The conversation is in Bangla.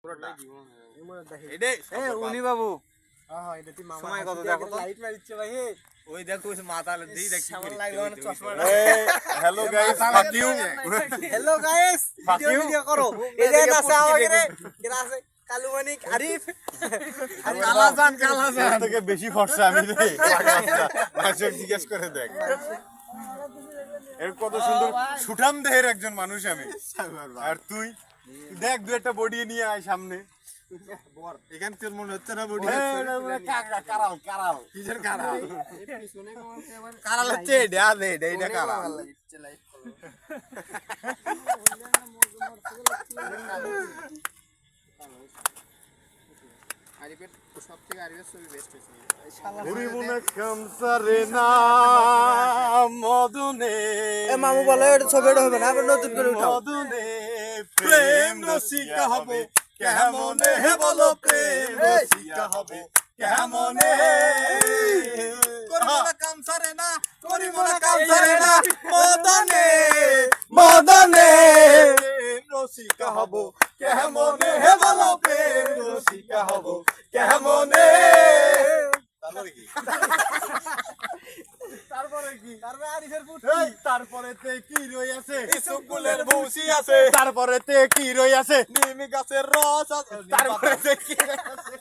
পুরোটা এডে এ উনি বাবু হ্যাঁ এটা তুই মামা সময় কত দেখো তো লাইট মারিচ্ছে ভাই হে ওই দেখো ওই মাথা দেই দেখি সামনে লাগবে মানে চশমা hello guys fuck you hello guys video করো এই যে আছে আমাকে রে কেরা আছে কালু মানিক আরিফ কালাজান থেকে বেশি ফর্সা আমি রে মানুষ জিজ্ঞেস করে দেখ এর কত সুন্দর সুঠাম দেহের একজন মানুষ আমি আর তুই দেখ দু একটা বডি নিয়ে আয় সামনে এখান থেকে মনে হচ্ছে না বডি কারাল কারাল কিসের কারাল কারাল হচ্ছে এটা দে এইটা কারাল আরিফের সবথেকে আরিফের ছবি বেস্ট হয়েছে হরিমনে কামসারে না মদনে এ মামু বলে এটা ছবিটা হবে না আবার নতুন করে উঠাও মদনে প্রেম রসিকা হবে কেমনে হে বলো প্রেম রসিকা হবে কেমনে করমনা কামসারে না করিমনা কামসারে না মদনে মদনে প্রেম রসিকা হব কেমনে হে বলো প্রেম রসিকা হব কেমনে তারপরে কি তারপরে আরিফের পুত এই তারপরেতে কি রই আছে ইসুকুলের বউসি আছে তারপরেতে কি রই আছে নিম গাছের রস আছে তারপরেতে কি রই আছে